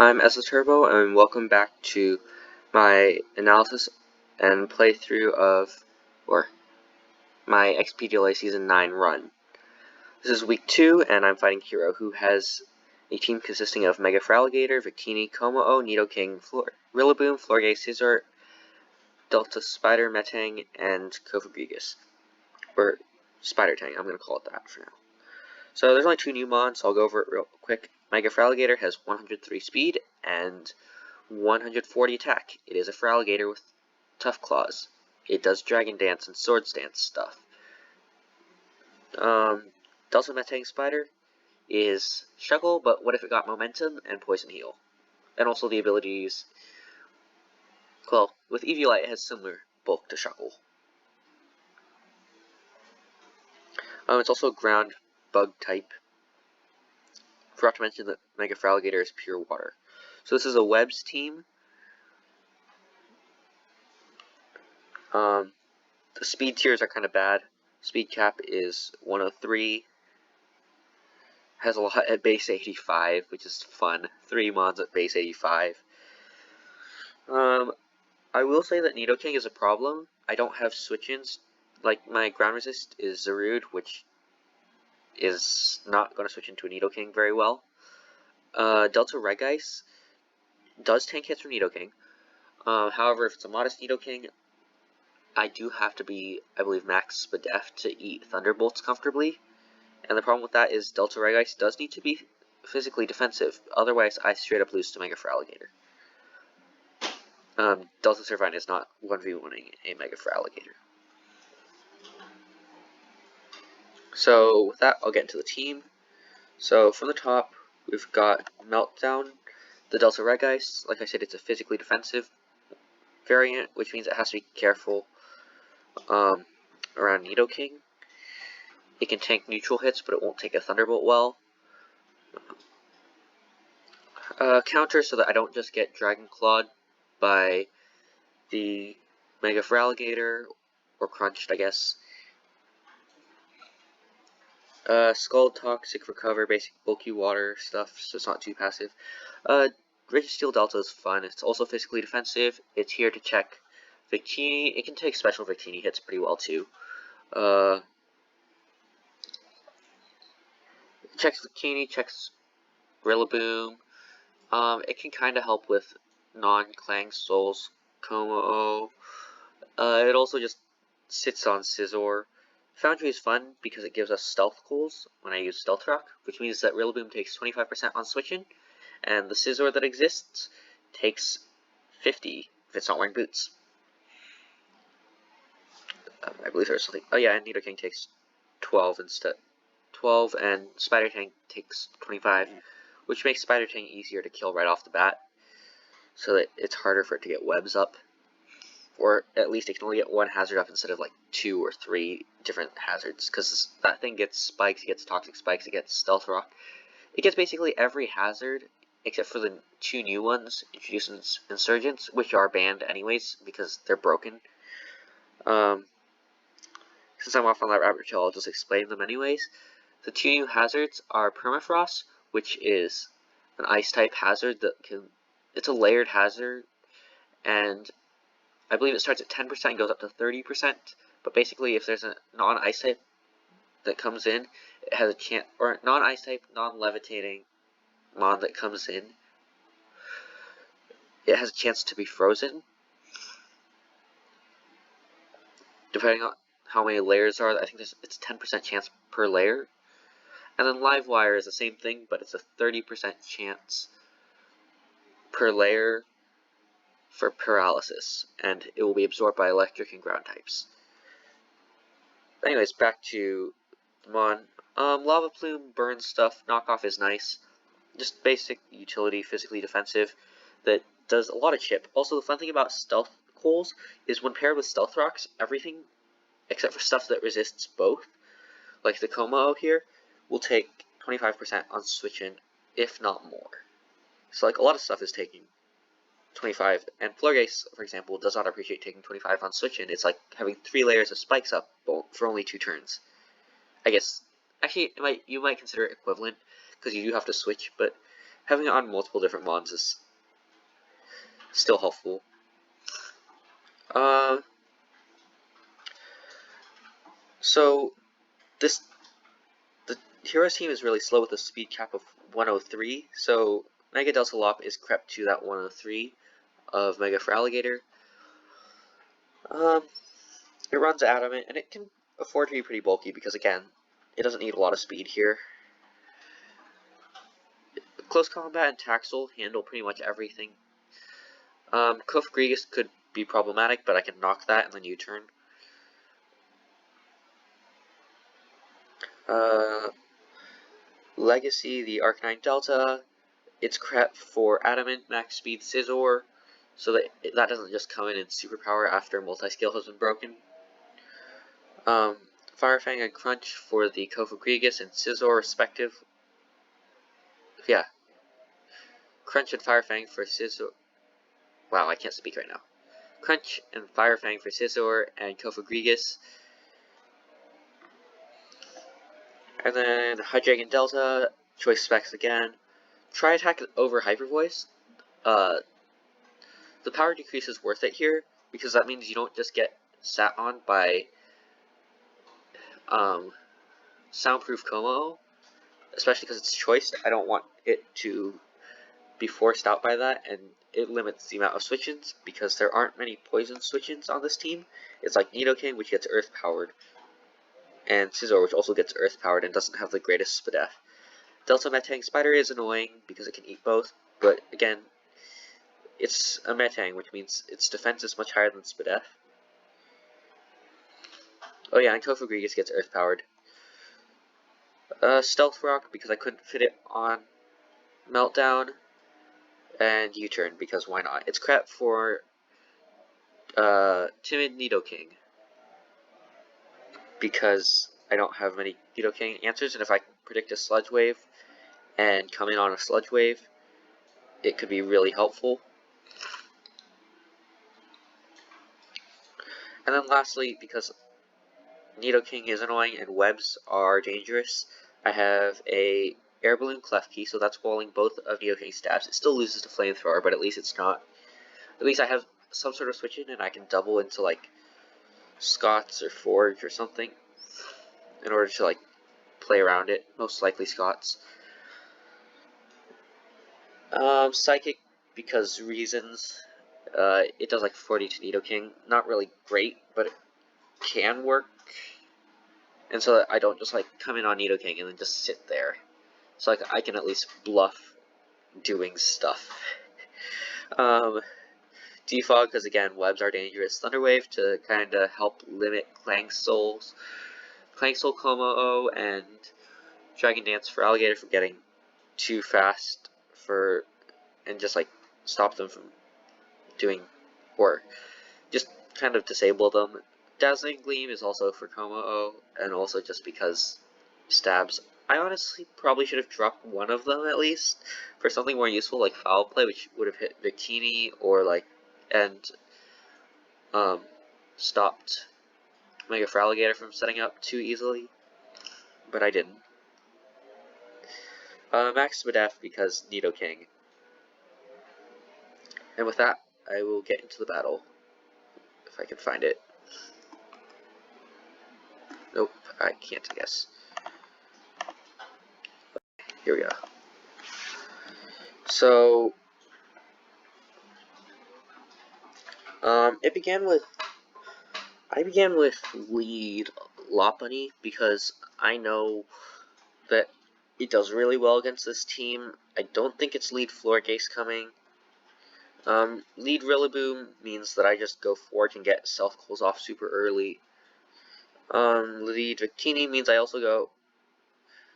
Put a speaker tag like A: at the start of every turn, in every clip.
A: I'm Ezra Turbo, and welcome back to my analysis and playthrough of, my XPDLA Season 9 run. This is week 2, and I'm fighting Hero, who has a team consisting of Mega Fraligator, Victini, Como-O, Nidoking, Rillaboom, Florges, Scizor, Delta Spider, Metang, and Kofabrigus. Or Spider Tang, I'm going to call it that for now. So there's only 2 new mons, so I'll go over it real quick. Mega Fraligator has 103 speed and 140 attack. It is a Fraligator with tough claws. It does Dragon Dance and Swords Dance stuff. Delta Metang Spider is Shuckle, but what if it got Momentum and Poison Heal? And also the ability to use... Well, with Eviolite it has similar bulk to Shuckle. It's also ground bug type. Forgot to mention that Mega Fraligator is pure water. So this is a Webs team. The speed tiers are kind of bad. Speed cap is 103. Has a lot at base 85, which is fun. 3 mons at base 85. I will say that Nidoking is a problem. I don't have switch-ins. Like, my ground resist is Zarude, which is not going to switch into a Nidoking very well. Delta Regice does tank hits from Nidoking. However, if it's a modest Nidoking, I do have to be, I believe, max Spadef to eat Thunderbolts comfortably. And the problem with that is Delta Regice does need to be physically defensive. Otherwise, I straight up lose to Mega Fraligator. Delta Servine is not 1v1ing a Mega Fraligator. So with that, I'll get into the team. So from the top, we've got Meltdown, the Delta Regice. Like I said, it's a physically defensive variant, which means it has to be careful around Nidoking. It can tank neutral hits, but it won't take a Thunderbolt well. Counter so that I don't just get Dragon Clawed by the Mega Fraligator, or Crunched, I guess. Scald, Toxic, Recover, basic bulky water stuff, so it's not too passive. Great Steel Delta is fun. It's also physically defensive. It's here to check Victini. It can take special Victini hits pretty well too. Checks Victini, checks Rillaboom. It can kind of help with non-Clang Souls, Como-O. It also just sits on Scizor. Foundry is fun because it gives us Stealth Cools when I use Stealth Rock, which means that Rillaboom takes 25% on switching, and the Scizor that exists takes 50 if it's not wearing boots. I believe there's something. Oh yeah, and Nidoking takes 12 instead. 12, and Spider Tang takes 25, which makes Spider Tang easier to kill right off the bat, so that it's harder for it to get webs up. Or at least it can only get 1 hazard up instead of like 2 or 3 different hazards, because that thing gets spikes, it gets toxic spikes, it gets stealth rock. It gets basically every hazard except for the 2 new ones introduced in Insurgence, which are banned anyways because they're broken. Since I'm off on that rabbit trail, I'll just explain them anyways. The 2 new hazards are Permafrost, which is an ice type hazard that it's a layered hazard, and I believe it starts at 10% and goes up to 30%, but basically if there's a non-ice type that comes in, it has a chance, or non-ice type, non-levitating mon that comes in, it has a chance to be frozen, depending on how many layers are. I think it's 10% chance per layer. And then Livewire is the same thing, but it's a 30% chance per layer for paralysis, and it will be absorbed by electric and ground types. But anyways, back to Mon. Lava Plume, burn stuff, knockoff is nice. Just basic utility, physically defensive, that does a lot of chip. Also, the fun thing about Stealth Coals is when paired with Stealth Rocks, everything, except for stuff that resists both, like the Como-O here, will take 25% on switch-in, if not more. So like a lot of stuff is taking 25, and Florges, for example, does not appreciate taking 25 on switch-in. It's like having 3 layers of spikes up for only 2 turns. I guess, actually, you might consider it equivalent, because you do have to switch, but having it on multiple different mons is still helpful. So the Heroes team is really slow with a speed cap of 103, so Mega Delta Lop is crept to that 103 of Mega for Alligator. It runs Adamant, and it can afford to be pretty bulky because, again, it doesn't need a lot of speed here. Close Combat and Taxel handle pretty much everything. Kof Grievous could be problematic, but I can knock that and then U-turn. Legacy, the Arcanine Delta, it's crept for Adamant, Max Speed, Scizor, so that doesn't just come in superpower after multi-skill has been broken. Firefang and Crunch for the Kofa Grievous and Scizor respective. Yeah. Crunch and Firefang for Scizor. Wow, I can't speak right now. Crunch and Firefang for Scizor and Kofa Grievous. And then Hydreigon Delta, choice specs again. Try attack over Hyper Voice. The power decrease is worth it here because that means you don't just get sat on by Soundproof Como, especially because it's choice. I don't want it to be forced out by that, and it limits the amount of switch-ins because there aren't many poison switch-ins on this team. It's like Nidoking, which gets Earth powered, and Scizor, which also gets Earth powered and doesn't have the greatest SPDF. Delta Metang Spider is annoying because it can eat both, but again, it's a Metang, which means its defense is much higher than SPDF. Oh yeah, and Kofa Grievous gets Earth powered. Stealth Rock because I couldn't fit it on Meltdown, and U-turn because why not? It's crap for Timid Nidoking because I don't have many Nidoking answers, and if I can predict a Sludge Wave and come in on a Sludge Wave, it could be really helpful. And then lastly, because Nidoking is annoying and webs are dangerous, I have a Air Balloon Klefki, so that's walling both of Nidoking's stabs. It still loses to Flamethrower, but at least it's not. At least I have some sort of switch in, and I can double into like Scots or Forge or something in order to like play around it. Most likely Scots. Psychic because reasons. It does like 40 to Nidoking. Not really great, but it can work. And so that I don't just like come in on Nidoking and then just sit there. So like I can at least bluff doing stuff. Defog because again webs are dangerous. Thunderwave to kind of help limit Clangsoul Como and Dragon Dance for Alligator from getting too fast and just like stop them from doing or just kind of disable them. Dazzling Gleam is also for Como and also just because stabs. I honestly probably should have dropped one of them at least for something more useful like Foul Play, which would have hit Victini or like stopped Mega for Alligator from setting up too easily, but I didn't. Max SPDF because Nidoking. And with that, I will get into the battle if I can find it. Nope, I can't, I guess. Here we go. So, I began with lead Lopunny because I know that it does really well against this team. I don't think it's lead Florges coming. Lead Rillaboom means that I just go Forge and get self-cools off super early. Lead Victini means I also go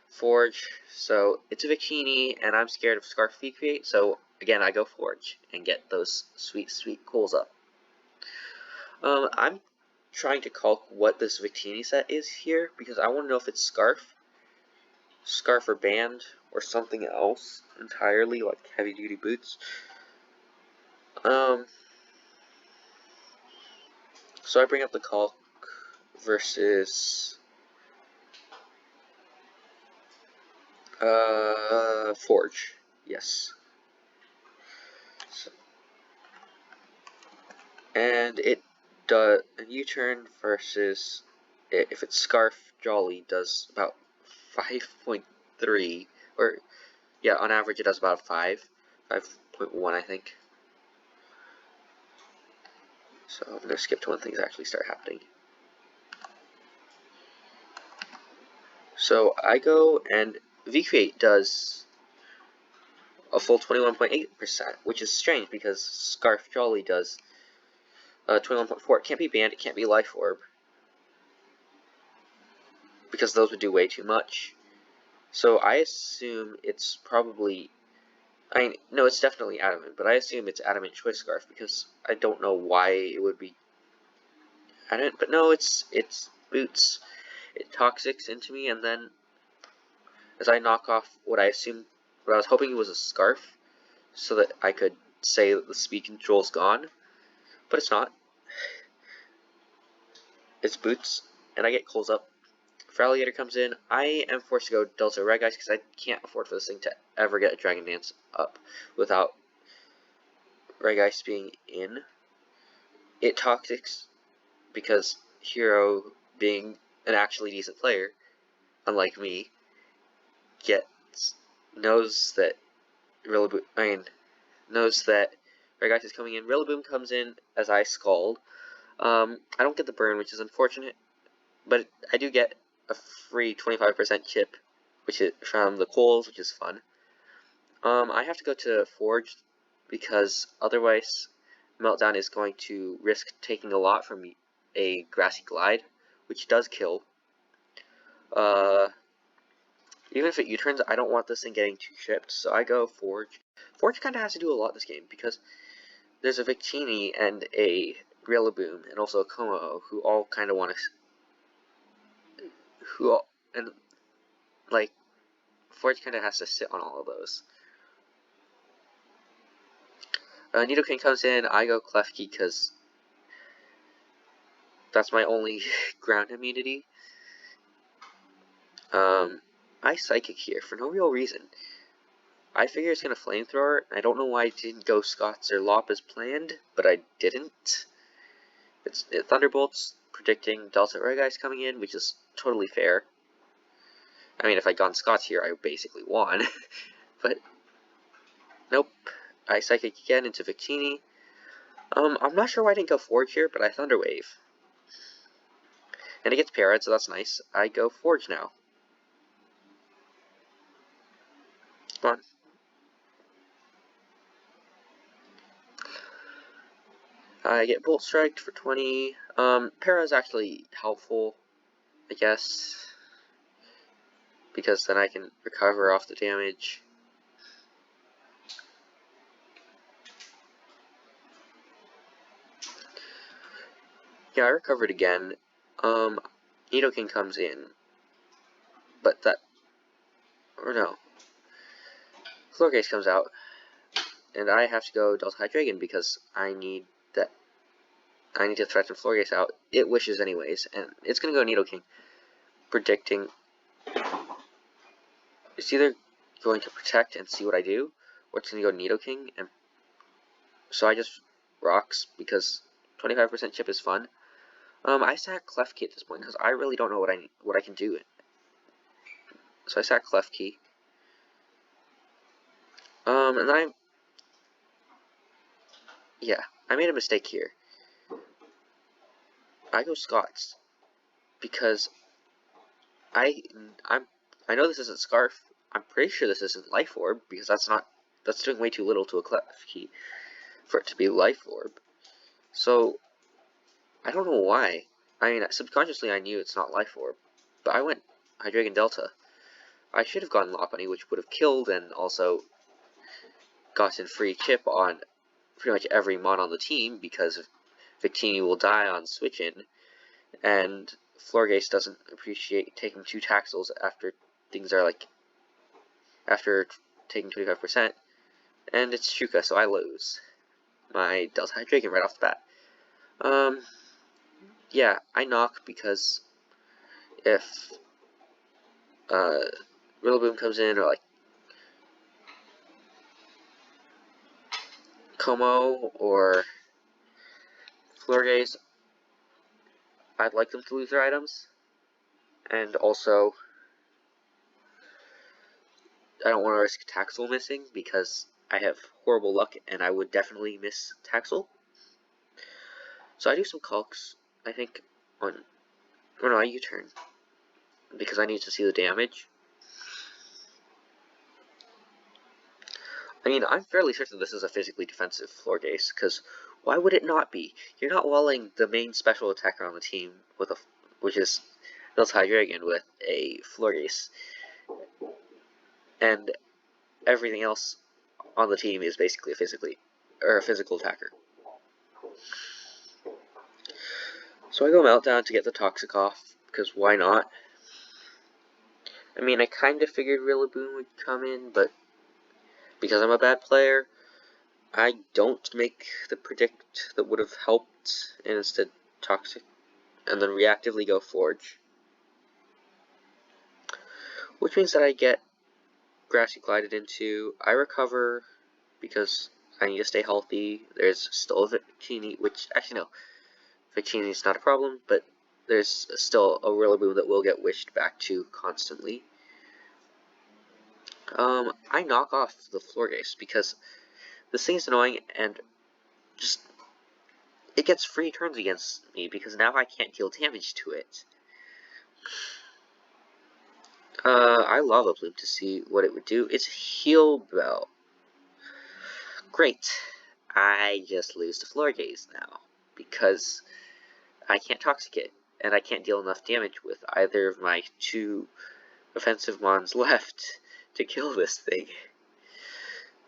A: Forge, so it's a Victini, and I'm scared of Scarf Create, so again I go Forge and get those sweet, sweet cools up. I'm trying to calc what this Victini set is here, because I want to know if it's Scarf or Band, or something else entirely, like heavy duty boots. So I bring up the calc versus Forge. Yes. So, and it does a U-turn versus if it's Scarf Jolly does about 5.3, or yeah, on average it does about 5.1 I think. So I'm gonna skip to when things actually start happening. So I go and VCreate does a full 21.8%, which is strange because Scarf Jolly does 21.4. It can't be Band, it can't be Life Orb, because those would do way too much. So I assume it's probably, no, it's definitely Adamant, but I assume it's Adamant Choice Scarf because I don't know why it would be Adamant, but no, it's Boots. It Toxics into me, and then as I knock off what I was hoping it was a Scarf, so that I could say that the speed control's gone, but it's not. It's Boots, and I get Coals Up. If Alligator comes in, I am forced to go Delta Red Guys because I can't afford for this thing to ever get a Dragon Dance up without Red Guys being in. It Toxics because Hero, being an actually decent player, unlike me, knows that knows that Red Guys is coming in. Rillaboom comes in as I Scald. I don't get the burn, which is unfortunate, but I do get a free 25% chip, which is from the Coals, which is fun. I have to go to Forge because otherwise Meltdown is going to risk taking a lot from a Grassy Glide, which does kill. Even if it U-turns, I don't want this thing getting too chipped, so I go Forge. Forge kind of has to do a lot this game because there's a Victini and a Rillaboom and also a Como who all kind of want to, like, Forge kind of has to sit on all of those. Nidoking comes in, I go Klefki because that's my only ground immunity. I Psychic here for no real reason. I figure it's going to Flamethrower. I don't know why I didn't go Scots or Lop as planned, but I didn't. It's Thunderbolts, predicting Delta Regice coming in, which is totally fair. I mean, if I'd gone Scots here, I basically won. But, nope. I Psychic again into Victini. I'm not sure why I didn't go Forge here, but I Thunder Wave. And it gets Parrot, so that's nice. I go Forge now. Come on. I get Bolt Strike for 20. Para is actually helpful, I guess, because then I can recover off the damage. Yeah, I recovered again. Nidoking comes in, but Florges comes out, and I have to go Delta Hydreigon because I need to threaten Florges out. It wishes anyways, and it's gonna go Nidoking, predicting it's either going to protect and see what I do, or it's gonna go Nidoking, and so I just rocks because 25% chip is fun. I sack Klefki at this point because I really don't know what I can do. So I sack Klefki. And then I made a mistake here. I go Scots because I know this isn't Scarf. I'm pretty sure this isn't Life Orb because that's doing way too little to a Klefki for it to be Life Orb. So I don't know why. I mean, subconsciously I knew it's not Life Orb, but I went Hydreigon Delta. I should have gone Lopunny, which would have killed and also gotten free chip on pretty much every mon on the team because Victini will die on switch-in, and Florges doesn't appreciate taking 2 Taxels after things are after taking 25%, and it's Shuka, so I lose my Delta Hydreigon right off the bat. Yeah, I knock because if Rillaboom comes in, or Como or Florgaze, I'd like them to lose their items, and also I don't want to risk Taxel missing because I have horrible luck and I would definitely miss Taxel. So I do some calcs, I think, on I U-turn because I need to see the damage. I mean, I'm fairly certain this is a physically defensive Florgaze, because why would it not be? You're not walling the main special attacker on the team with which is Dragon with a Florgaze, and everything else on the team is basically a physical attacker. So I go Meltdown to get the Toxic off, because why not? I mean, I kind of figured Rillaboom would come in, but because I'm a bad player, I don't make the predict that would have helped, and instead Toxic, and then reactively go Forge. Which means that I get Grassy Glided into, I recover because I need to stay healthy. There's still a Victini, which, actually no, Victini is not a problem, but there's still a Rillaboom that will get wished back to constantly. I knock off the Florgaze because this thing is annoying and just it gets free turns against me because now I can't deal damage to it. I Lava Plume to see what it would do. It's Heal Bell. Great. I just lose to Florgaze now because I can't Toxic it and I can't deal enough damage with either of my two offensive mons left to kill this thing.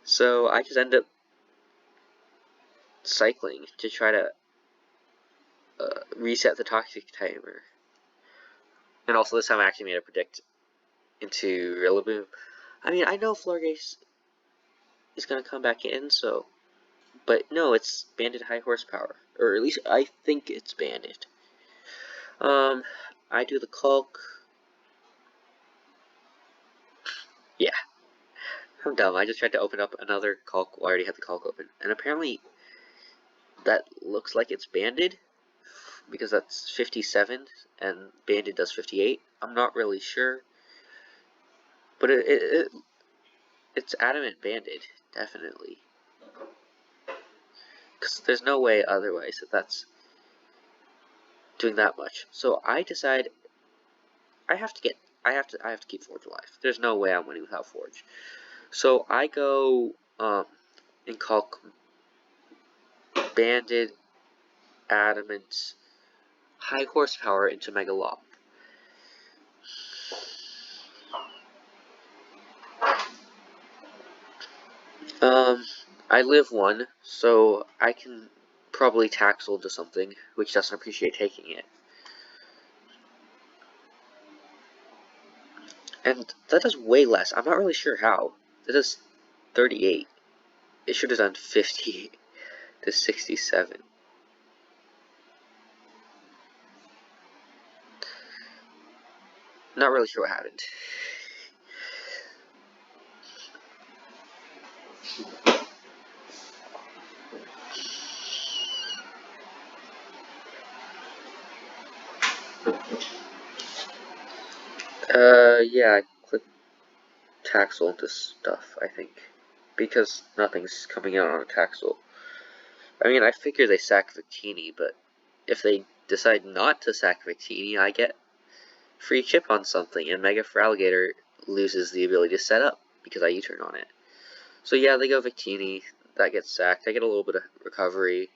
A: So I just end up cycling to try to reset the Toxic timer. And also this time I actually made a predict into Rillaboom. I mean, I know Florgaze is going to come back in, so... But no, it's banded high horsepower. Or at least I think it's banded. I do the Culk. Yeah. I'm dumb. I just tried to open up another Culk. Well, I already had the Culk open. And apparently that looks like it's banded. Because that's 57 and banded does 58. I'm not really sure. But it's adamant banded, definitely. Because there's no way otherwise that that's doing that much. So I decide I have to keep Forge alive. There's no way I'm winning without Forge. So I go and call banded adamant high horsepower into Mega Lob. I live one, so I can probably Taxel into something, which doesn't appreciate taking it. And that does way less. I'm not really sure how. That does 38. It should have done 50 to 67. Not really sure what happened. Yeah, I click Taxel into stuff, I think. Because nothing's coming out on a Taxel. I mean, I figure they sack Victini, but if they decide not to sack Victini, I get free chip on something, and Mega Feraligatr loses the ability to set up, because I U-turn on it. So yeah, they go Victini, that gets sacked, I get a little bit of recovery.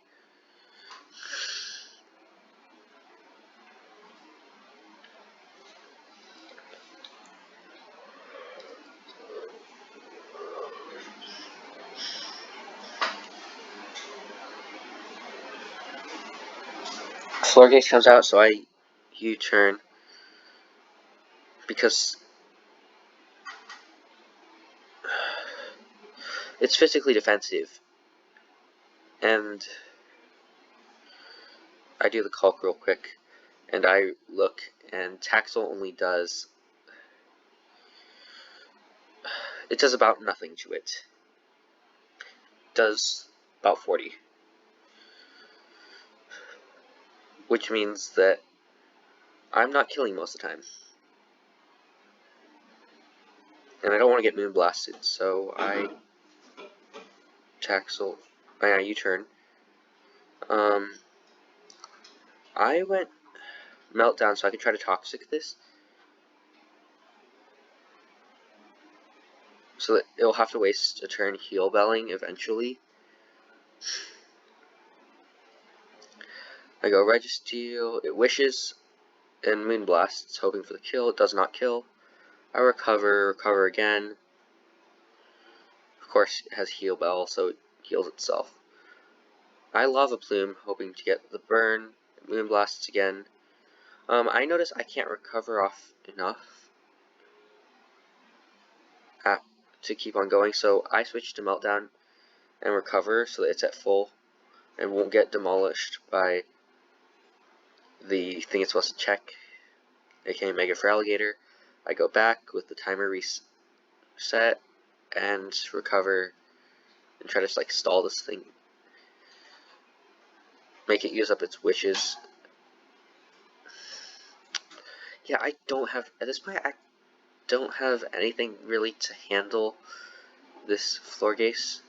A: Florgaze comes out, so I U-turn, because it's physically defensive, and I do the Culk real quick, and I look, and Taxel only does, it does about nothing to it. Does about 40. Which means that I'm not killing most of the time. And I don't want to get moon blasted, so I taxel. U-turn. I went meltdown so I can try to toxic this. So that it'll have to waste a turn heal belling eventually. I go Registeel, it wishes, and Moonblasts, hoping for the kill. It does not kill. I recover again. Of course, it has Heal Bell, so it heals itself. I Lava Plume, hoping to get the burn. Moonblasts again. I notice I can't recover off enough to keep on going, so I switch to Meltdown and recover so that it's at full and won't get demolished by the thing it's supposed to check, aka Mega for Alligator. I go back with the timer reset and recover and try to like stall this thing, make it use up its wishes. Yeah, I don't have, at this point, I don't have anything really to handle this Florgaze.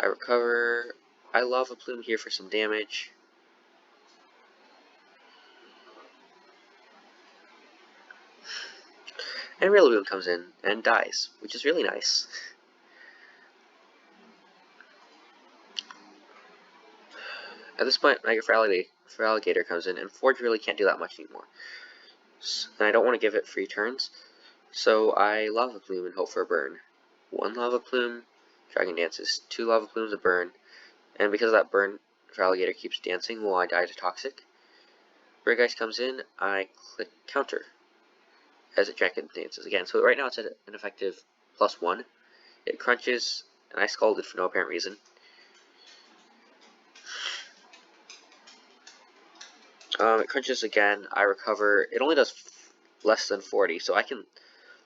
A: I recover. I Lava Plume here for some damage. And Rillaboom comes in and dies, which is really nice. At this point, Mega for Alligator comes in, and Forge really can't do that much anymore. And I don't want to give it free turns, so I Lava Plume and hope for a burn. 1 Lava Plume, Dragon dances. 2 Lava Plumes, a burn. And because of that burn, for Alligator keeps dancing while I die to Toxic. Brigice comes in, I click Counter as it Dragon dances again. So right now it's at an effective +1. It crunches, and I scalded for no apparent reason. It crunches again, I recover. It only does less than 40, so I can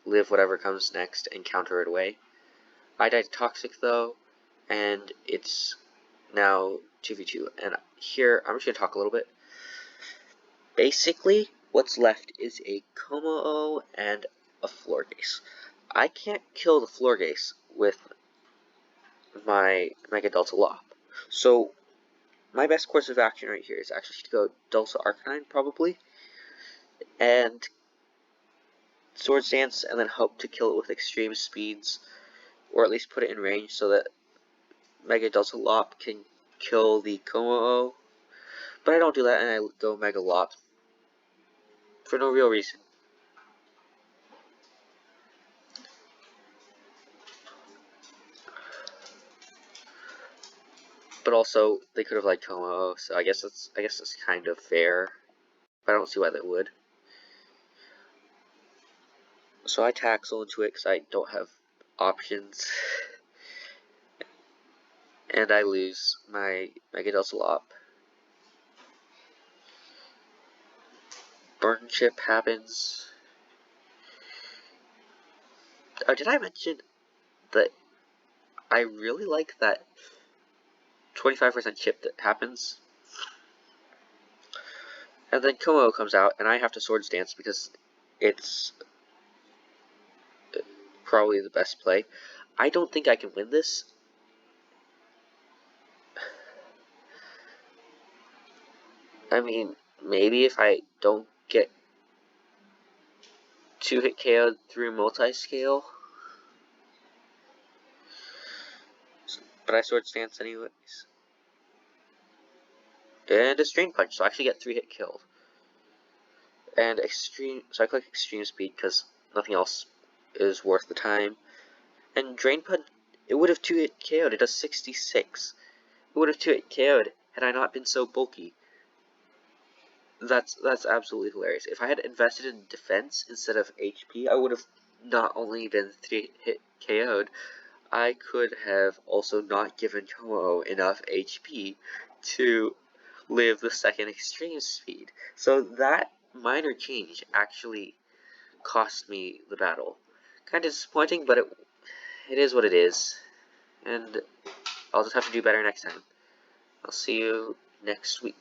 A: live whatever comes next and counter it away. I die to Toxic though, and it's now 2v2. And here, I'm just going to talk a little bit. Basically, what's left is a Como-O and a Florgaze. I can't kill the Florgaze with my Mega Delta Lop. So, my best course of action right here is actually to go Delta Arcanine, probably, and Swords Dance, and then hope to kill it with extreme speeds, or at least put it in range so that Mega Delta Lop can kill the Como-O. But I don't do that, and I go Mega Lop for no real reason. But also, they could have liked Como-O, so I guess that's kind of fair. But I don't see why they would. So I taxel into it because I don't have options. And I lose my Mega Delta Lop. Burn Chip happens. Oh, did I mention that I really like that 25% chip that happens? And then Como comes out, and I have to Swords Dance because it's probably the best play. I don't think I can win this. I mean, maybe if I don't get 2-hit KO'd through multi-scale. But I Swords Dance anyways. And a Strain Punch, so I actually get 3-hit killed. And so I click Extreme Speed because nothing else is worth the time. And Drain Punch, it would have 2-hit KO'd, it does 66. It would have 2-hit KO'd had I not been so bulky. That's absolutely hilarious. If I had invested in defense instead of HP, I would have not only been 3-hit KO'd, I could have also not given Como enough HP to live the second Extreme Speed. So that minor change actually cost me the battle. Kind of disappointing, but it is what it is. And I'll just have to do better next time. I'll see you next week.